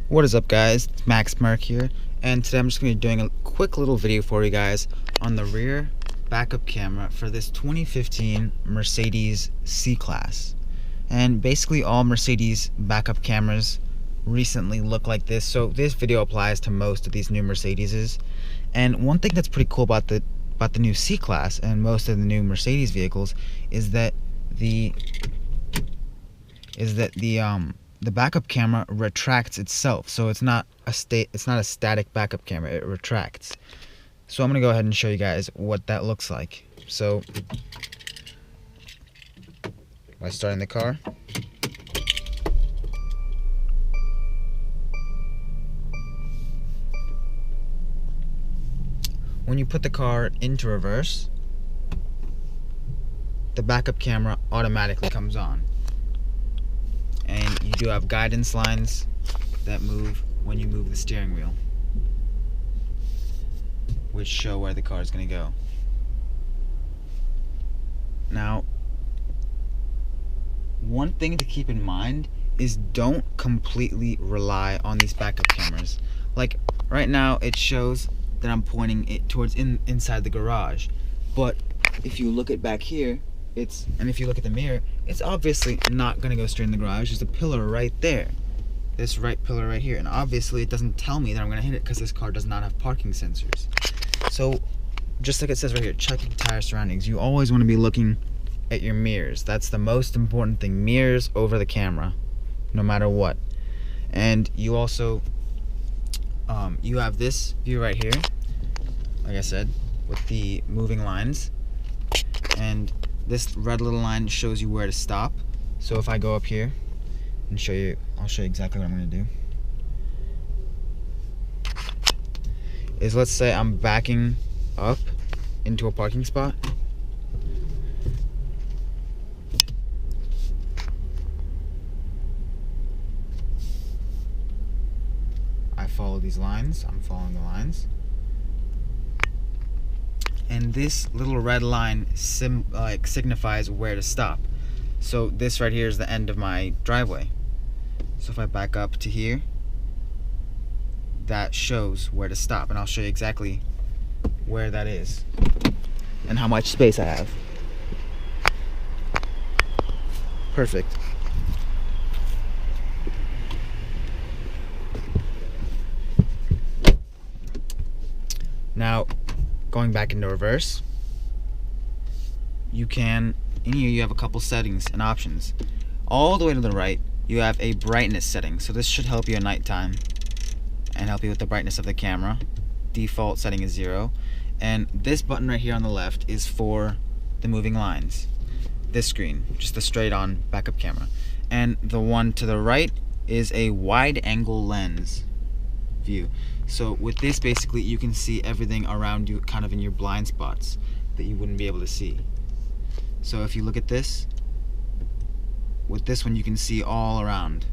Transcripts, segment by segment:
What is up, guys? It's Max Mark here, and today I'm just going to be doing a quick little video for you guys on the rear backup camera for this 2015 Mercedes C-Class. And basically all Mercedes backup cameras recently look like this, so this video applies to most of these new Mercedeses. And one thing that's pretty cool about the new C-Class and most of the new Mercedes vehicles is that the backup camera retracts itself, so it's not a static backup camera. It retracts. So I'm gonna go ahead and show you guys what that looks like. So by starting the car, when you put the car into reverse, the backup camera automatically comes on. And you do have guidance lines that move when you move the steering wheel, which show where the car is going to go. Now, one thing to keep in mind is don't completely rely on these backup cameras. Like right now it shows that I'm pointing it towards inside the garage, but if you look at back here, and if you look at the mirror, it's obviously not going to go straight in the garage. There's a pillar right there, this right pillar right here, and obviously it doesn't tell me that I'm going to hit it because this car does not have parking sensors. So just like it says right here, check your tire surroundings. You always want to be looking at your mirrors. That's the most important thing. Mirrors over the camera, no matter what. And you also you have this view right here, like I said, with the moving lines, and this red little line shows you where to stop. So if I go up here and I'll show you exactly what I'm going to do. Is let's say I'm backing up into a parking spot. I follow these lines. I'm following the lines. And this little red line signifies where to stop. So this right here is the end of my driveway. So if I back up to here, that shows where to stop, and I'll show you exactly where that is and how much space I have. Perfect. Now, going back into reverse, in here you have a couple settings and options. All the way to the right, you have a brightness setting. So this should help you at nighttime and help you with the brightness of the camera. Default setting is 0. And this button right here on the left is for the moving lines. This screen, just the straight on backup camera. And the one to the right is a wide angle lens view. So with this, basically you can see everything around you kind of in your blind spots that you wouldn't be able to see. So if you look at this, with this one you can see all around.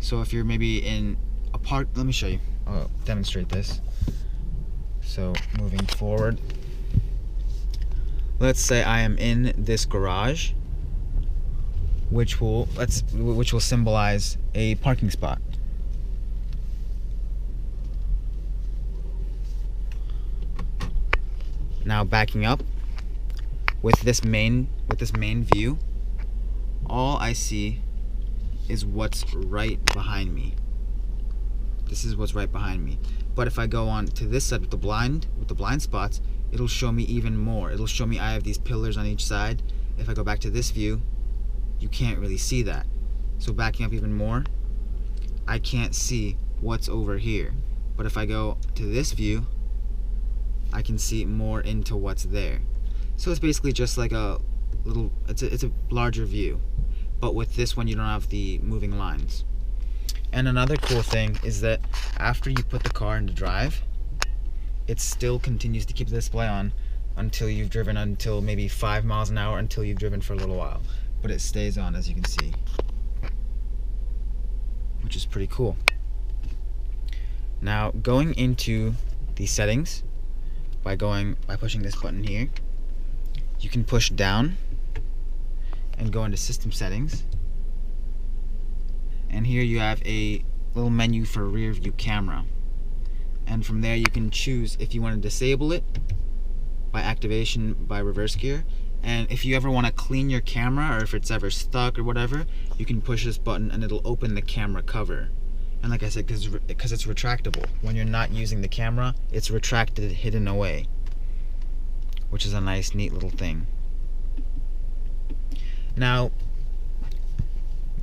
So if you're maybe in a park, let me show you, I'll demonstrate this. So moving forward, let's say I am in this garage, which will symbolize a parking spot. Now backing up with this main view, all I see is what's right behind me. This is what's right behind me. But if I go on to this side with the blind spots, it'll show me even more. It'll show me I have these pillars on each side. If I go back to this view, you can't really see that. So backing up even more, I can't see what's over here. But if I go to this view, I can see more into what's there. So it's basically just like a little, it's a larger view. But with this one, you don't have the moving lines. And another cool thing is that after you put the car into drive, it still continues to keep the display on until you've driven until maybe 5 miles an hour, until you've driven for a little while. But it stays on, as you can see, which is pretty cool. Now going into the settings, by pushing this button here, you can push down and go into system settings, and here you have a little menu for rear view camera, and from there you can choose if you want to disable it by activation by reverse gear, and if you ever want to clean your camera or if it's ever stuck or whatever, you can push this button and it'll open the camera cover. And like I said, because it's retractable, when you're not using the camera, it's retracted, hidden away, which is a nice, neat little thing. Now,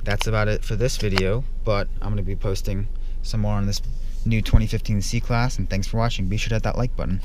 that's about it for this video, but I'm going to be posting some more on this new 2015 C-Class, and thanks for watching. Be sure to hit that like button.